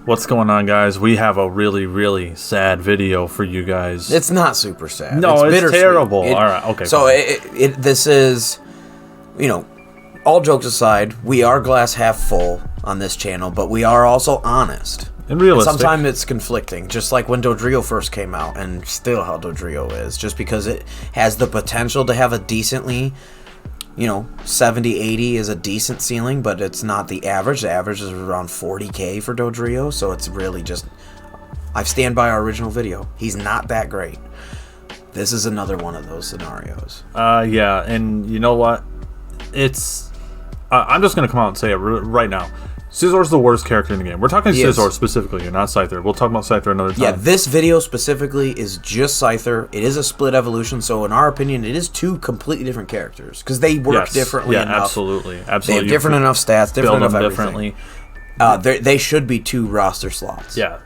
What's going on, guys? We have a really, really sad video for you guys. It's not super sad. No, it's terrible. All right, okay. So this is, all jokes aside, we are glass half full on this channel, but we are also honest. And realistic. And sometimes it's conflicting, just like when Dodrio first came out, and still how Dodrio is, just because it has the potential to have a decently, 70, 80 is a decent ceiling, but it's not the average. The average is around 40K for Dodrio, so it's really just... I stand by our original video. He's not that great. This is another one of those scenarios. Yeah, and you know what? It's... I'm just going to come out and say it right now. Scizor's the worst character in the game. We're talking Scizor specifically here, not Scizor. We'll talk about Scizor another time. Yeah, this video specifically is just Scizor. It is a split evolution, so in our opinion, it is two completely different characters because they work differently enough. Absolutely. They have different enough stats, different enough everything. Differently. They should be two roster slots. Yeah.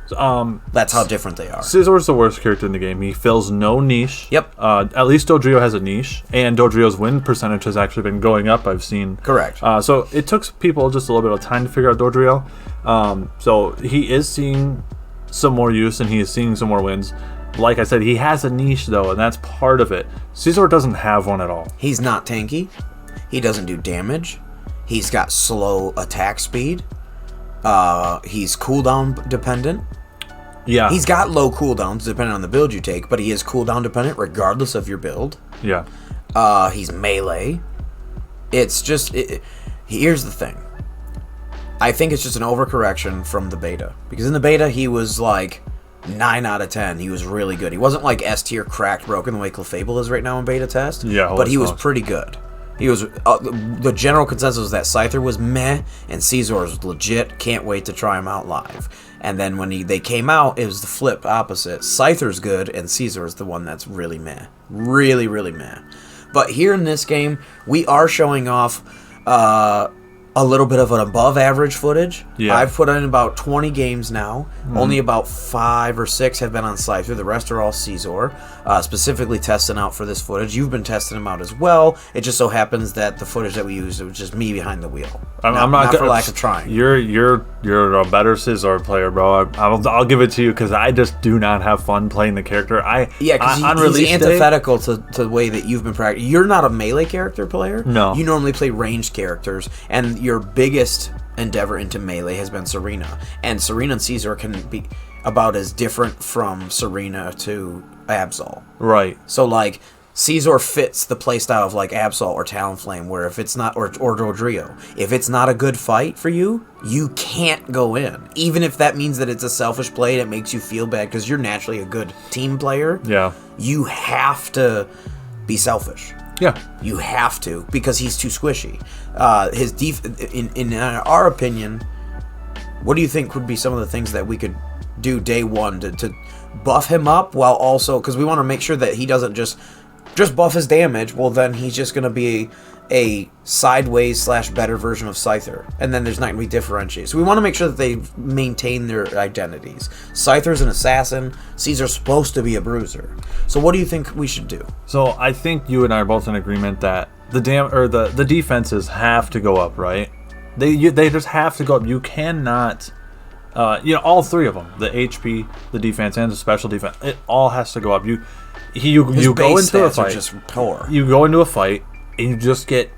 That's how different they are. Scizor's the worst character in the game. He fills no niche. Yep. At least Dodrio has a niche, and Dodrio's win percentage has actually been going up, I've seen. Correct. So it took people just a little bit of time to figure out Dodrio. So he is seeing some more use, and he is seeing some more wins. Like I said, he has a niche, though, and that's part of it. Scizor doesn't have one at all. He's not tanky. He doesn't do damage. He's got slow attack speed. He's cooldown dependent. Yeah. He's got low cooldowns depending on the build you take, but he is cooldown dependent regardless of your build. Yeah. He's melee. It's just... here's the thing. I think it's just an overcorrection from the beta. Because in the beta, he was like 9 out of 10. He was really good. He wasn't like S tier cracked broken the way Clefable is right now in beta test. Yeah. But he was pretty good. He was the general consensus was that Scizor was meh and Scizor was legit. Can't wait to try him out live. And then when they came out, it was the flip opposite. Scizor's good and Scizor is the one that's really meh, really really meh. But here in this game, we are showing off a little bit of an above average footage. Yeah. I've put in about 20 games now. Only about 5 or 6 have been on Scizor. The rest are all Scizor. Specifically testing out for this footage. You've been testing them out as well. It just so happens that the footage that we used, it was just me behind the wheel. I'm not for lack of trying. You're a better Scizor player, bro. I'll give it to you because I just do not have fun playing the character. Because he's antithetical to the way that you've been practicing. You're not a melee character player. No. You normally play ranged characters, and your biggest endeavor into melee has been Serena. And Serena and Scizor can be about as different from Serena to Absol. Right. So, like, Scizor fits the playstyle of, like, Absol or Talonflame, where if it's not, or Dodrio, if it's not a good fight for you, you can't go in. Even if that means that it's a selfish play and it makes you feel bad because you're naturally a good team player. Yeah. You have to be selfish. Yeah. You have to, because he's too squishy. In our opinion, what do you think would be some of the things that we could do day one to buff him up while also, because we want to make sure that he doesn't just buff his damage. Well, then he's just going to be a sideways / better version of Scizor, and then there's not going to be differentiated. So we want to make sure that they maintain their identities. Scyther's an assassin. Scizor's supposed to be a bruiser. So what do you think we should do? So I think you and I are both in agreement that the defenses have to go up, right? They just have to go up. You cannot, all three of them, the HP, the defense, and the special defense, it all has to go up. You go into a fight. Are just poor. You go into a fight and you just get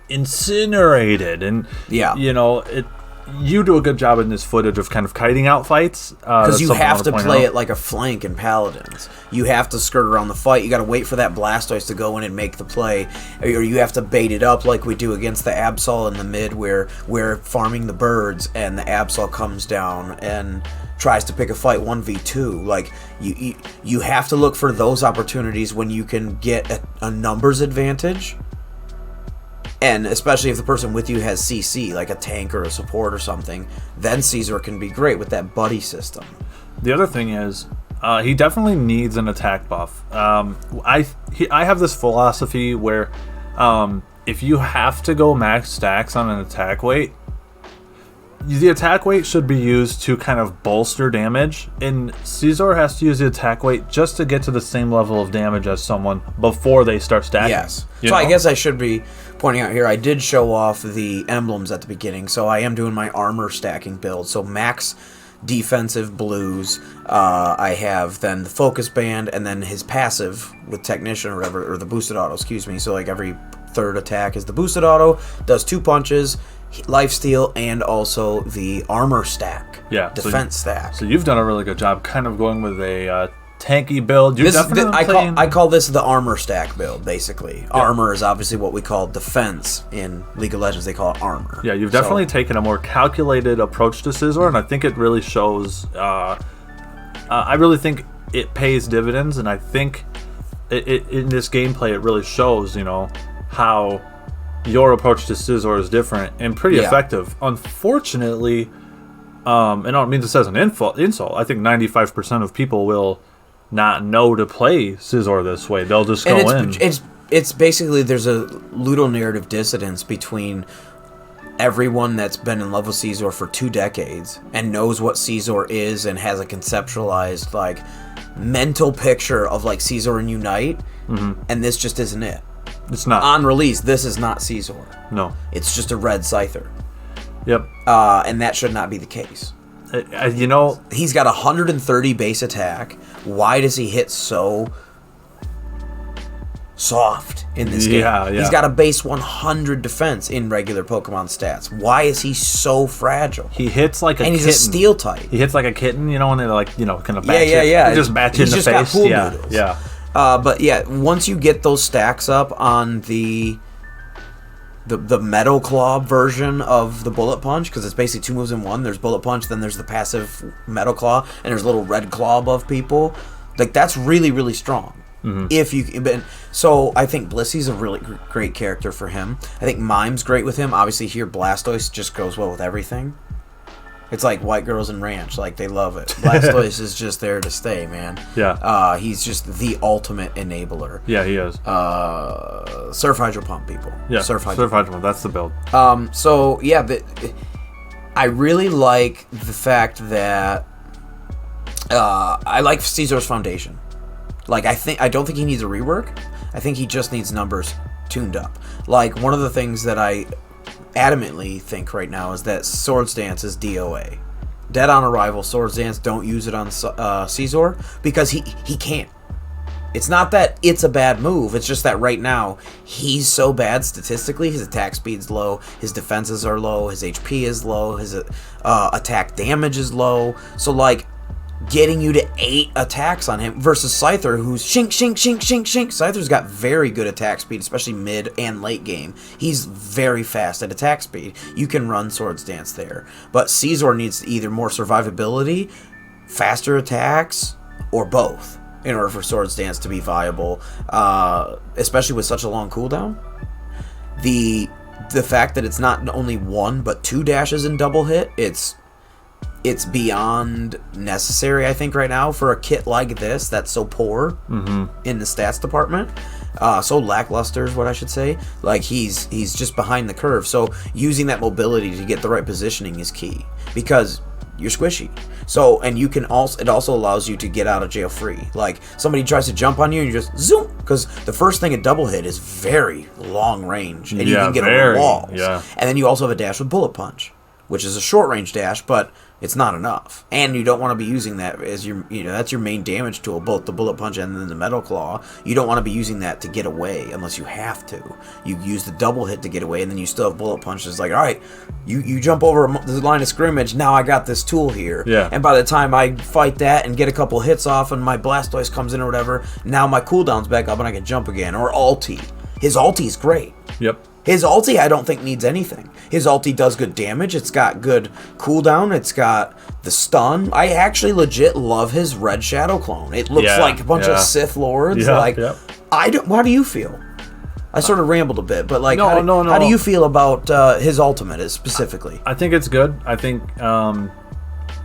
incinerated, and you do a good job in this footage of kind of kiting out fights. Because you have to play it like a flank in Paladins. You have to skirt around the fight. You got to wait for that Blastoise to go in and make the play. Or you have to bait it up like we do against the Absol in the mid, where we're farming the birds and the Absol comes down and tries to pick a fight 1v2. Like, you have to look for those opportunities when you can get a numbers advantage. And especially if the person with you has CC, like a tank or a support or something, then Scizor can be great with that buddy system. The other thing is, he definitely needs an attack buff. I have this philosophy where if you have to go max stacks on an attack weight, the attack weight should be used to kind of bolster damage, and Scizor has to use the attack weight just to get to the same level of damage as someone before they start stacking. Yes. So I guess I should be pointing out here, I did show off the emblems at the beginning, so I am doing my armor stacking build. So max defensive blues. I have then the focus band, and then his passive with technician or whatever, or the boosted auto, excuse me. So like every third attack is the boosted auto, does 2 punches, lifesteal, and also the armor stack. Yeah. Defense stack. So you've done a really good job kind of going with a tanky build. I call this the armor stack build, basically. Yeah. Armor is obviously what we call defense in League of Legends. They call it armor. Yeah, you've definitely taken a more calculated approach to Scizor, and I think it really shows. I really think it pays dividends, and I think it in this gameplay it really shows, how your approach to Scizor is different and pretty effective. Unfortunately, and I don't mean this as an insult. I think 95% of people will not know to play Scizor this way. They'll just go in. It's basically there's a ludonarrative dissonance between everyone that's been in love with Scizor for 2 decades and knows what Scizor is and has a conceptualized like mental picture of like Scizor and Unite, and this just isn't it. It's not. On release, this is not Scizor. No. It's just a red Scyther. Yep. And that should not be the case. He's got 130 base attack. Why does he hit so soft in this game? Yeah. He's got a base 100 defense in regular Pokemon stats. Why is he so fragile? He hits like a kitten. And he's a steel type. He hits like a kitten, when they kind of batch Yeah. He just batch in the face. Got pool noodles. Yeah. But yeah, once you get those stacks up on the Metal Claw version of the Bullet Punch, because it's basically 2 moves in one. There's Bullet Punch, then there's the passive Metal Claw, and there's a little Red Claw above people. Like, that's really, really strong. So I think Blissy's a really great character for him. I think Mime's great with him. Obviously here Blastoise just goes well with everything. It's like White Girls and Ranch. Like, they love it. Blastoise is just there to stay, man. Yeah. He's just the ultimate enabler. Yeah, he is. Surf Hydro Pump, people. Yeah, Surf Hydro Pump. That's the build. So, yeah, I really like the fact that I like Scizor's foundation. Like, I don't think he needs a rework. I think he just needs numbers tuned up. Like, one of the things that I adamantly think right now is that Swords Dance is DOA. Dead on arrival, Swords Dance, don't use it on Scizor because he can't. It's not that it's a bad move, it's just that right now he's so bad statistically. His attack speed's low, his defenses are low, his HP is low, his attack damage is low. So like getting you to 8 attacks on him versus Scyther, who's shink. Scyther's got very good attack speed, especially mid and late game. He's very fast at attack speed. You can run Swords Dance there. But Scizor needs either more survivability, faster attacks, or both in order for Swords Dance to be viable, especially with such a long cooldown. The fact that it's not only 1 but 2 dashes in double hit, it's beyond necessary, I think, right now for a kit like this that's so poor in the stats department. So lackluster is what I should say. Like, he's just behind the curve. So using that mobility to get the right positioning is key because you're squishy. So, and you can also, it also allows you to get out of jail free. Like, somebody tries to jump on you and you just zoom, because the first thing a double hit is very long range and you can get over walls. Yeah. And then you also have a dash with Bullet Punch, which is a short range dash, but it's not enough. And you don't want to be using that as your, that's your main damage tool, both the Bullet Punch and then the Metal Claw. You don't want to be using that to get away unless you have to. You use the double hit to get away, and then you still have Bullet Punch. It's like, all right, you jump over the line of scrimmage, now I got this tool here. Yeah. And by the time I fight that and get a couple hits off and my Blastoise comes in or whatever, now my cooldown's back up and I can jump again. Or ulti. His ulti's great. Yep. His ulti, I don't think, needs anything. His ulti does good damage. It's got good cooldown. It's got the stun. I actually legit love his Red Shadow clone. It looks like a bunch of Sith Lords. How do you feel? I sort of rambled a bit, but like, how do you feel about his ultimate specifically? I think it's good. I think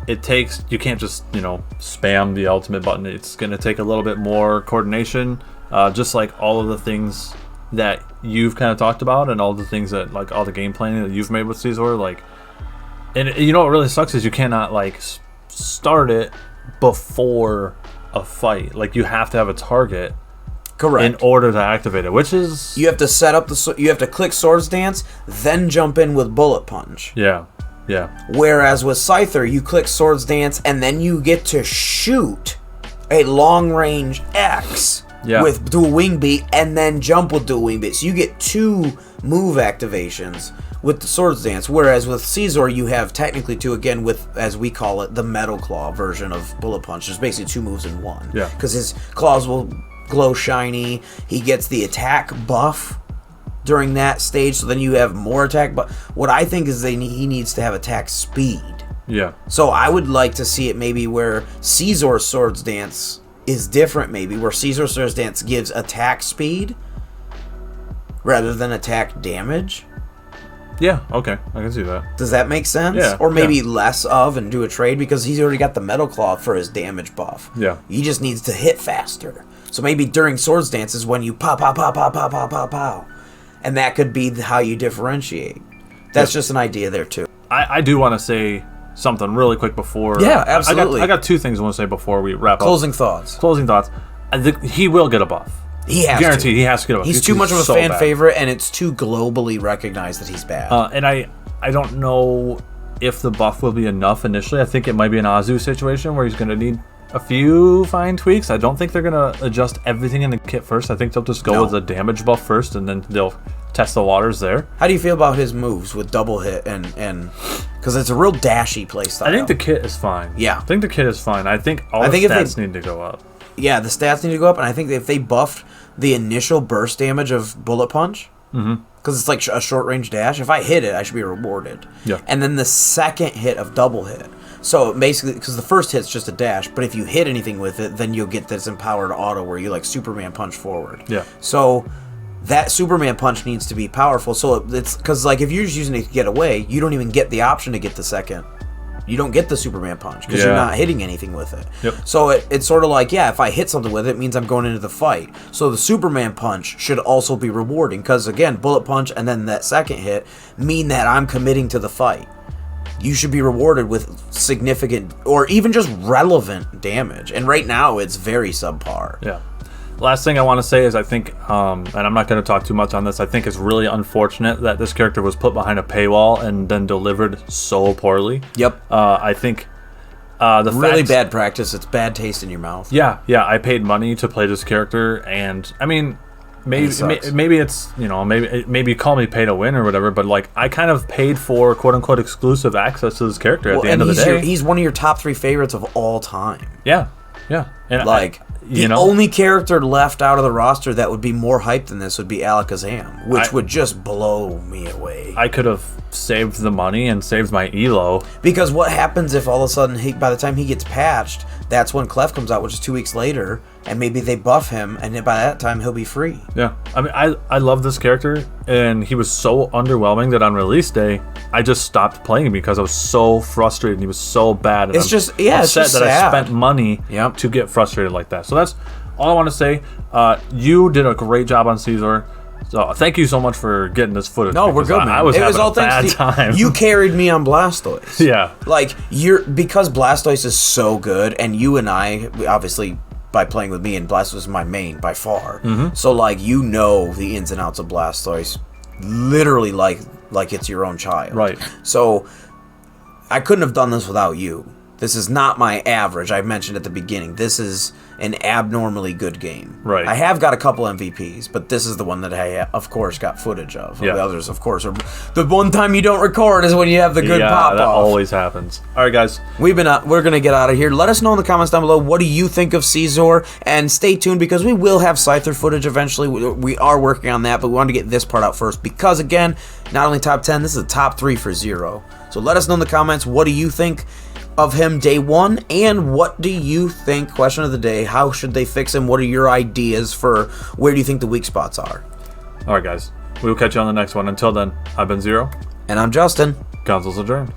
it takes, you can't just, spam the ultimate button. It's going to take a little bit more coordination, just like all of the things that you've kind of talked about and all the things that, like, all the game planning that you've made with Scizor, like, and what really sucks is you cannot, like, start it before a fight. Like, you have to have a target. Correct. In order to activate it, which is... You have to set up you have to click Swords Dance, then jump in with Bullet Punch. Yeah. Yeah. Whereas with Scizor, you click Swords Dance and then you get to shoot a long range X with dual wing beat and then jump with dual wing beat. So you get 2 move activations with the Swords Dance. Whereas with Scizor, you have technically 2 again with, as we call it, the Metal Claw version of Bullet Punch. There's basically 2 moves in one. Yeah. Because his claws will glow shiny. He gets the attack buff during that stage, so then you have more attack. But what I think is he needs to have attack speed. Yeah. So I would like to see it maybe where Scizor's Swords Dance is different, maybe where Scizor's Swords Dance gives attack speed rather than attack damage. Yeah, okay, I can see that. Does that make sense? Yeah. Or maybe less of and do a trade because he's already got the Metal Claw for his damage buff. Yeah. He just needs to hit faster. So maybe during Swords Dance is when you pow, pow, pow, pow, pow, pow, pow, pow. And that could be how you differentiate. That's just an idea there, too. I do want to say something really quick before. Yeah, absolutely. I got 2 things I want to say before we wrap up. Closing thoughts. I think he will get a buff. He has Guaranteed, to. he has to get a buff. He's too much of a fan favorite, and it's too globally recognized that he's bad. And I don't know if the buff will be enough initially. I think it might be an Azu situation where he's going to need a few fine tweaks. I don't think they're going to adjust everything in the kit first. I think they'll just go with the damage buff first, and then they'll test the waters there. How do you feel about his moves with double hit and because it's a real dashy playstyle? I think the kit is fine. Yeah. I think the kit is fine. I think all the stats need to go up. Yeah, the stats need to go up, and I think if they buffed the initial burst damage of Bullet Punch, because it's like a short range dash, if I hit it, I should be rewarded. Yeah. And then the second hit of double hit. So basically, because the first hit's just a dash, but if you hit anything with it, then you'll get this empowered auto where you like Superman punch forward. Yeah. So that Superman punch needs to be powerful. So it's because like if you're just using it to get away, you don't even get the option to get the second. You don't get the Superman punch because you're not hitting anything with it. Yep. So it's sort of like, if I hit something with it, it means I'm going into the fight. So the Superman punch should also be rewarding because, again, bullet punch and then that second hit mean that I'm committing to the fight. You should be rewarded with significant or even just relevant damage. And right now, it's very subpar. Yeah. Last thing I want to say is I think, and I'm not going to talk too much on this, I think it's really unfortunate that this character was put behind a paywall and then delivered so poorly. Yep. I think really bad practice. It's bad taste in your mouth. Yeah, I paid money to play this character, and I mean, maybe it's, maybe call me pay to win or whatever, but like I kind of paid for quote unquote exclusive access to this character at the end of the day. He's one of your top 3 favorites of all time. Yeah, and like. The only character left out of the roster that would be more hyped than this would be Alakazam, which would just blow me away. I could have saved the money and saved my elo. Because what happens if all of a sudden, by the time he gets patched, that's when Clef comes out, which is 2 weeks later, and maybe they buff him, and by that time he'll be free. Yeah, I mean, I love this character, and he was so underwhelming that on release day, I just stopped playing him because I was so frustrated. He was so bad. And it's just sad. I spent money to get frustrated like that. So that's all I want to say. You did a great job on Scizor. So thank you so much for getting this footage. No, we're good, man. I was having a bad time. You carried me on Blastoise. Yeah. Like, because Blastoise is so good, and you and I, obviously, by playing with me, and Blastoise is my main by far. Mm-hmm. So, like, you know the ins and outs of Blastoise literally like it's your own child. Right. So, I couldn't have done this without you. This is not my average. I mentioned at the beginning. This is an abnormally good game. Right. I have got a couple MVPs, but this is the one that I, of course, got footage of. Yeah. The others, of course, are the one time you don't record is when you have the good pop-off. That always happens. All right, guys. We're gonna get out of here. Let us know in the comments down below, what do you think of Scizor? And stay tuned because we will have Scizor footage eventually. We are working on that, but we wanted to get this part out first because, again, not only top 10, this is a top 3 for Zero. So let us know in the comments, what do you think of him day 1, and what do you think, question of the day, how should they fix him? What are your ideas for where do you think the weak spots are? All right, guys. We will catch you on the next one. Until then, I've been Zero. And I'm Justin. Consoles adjourned.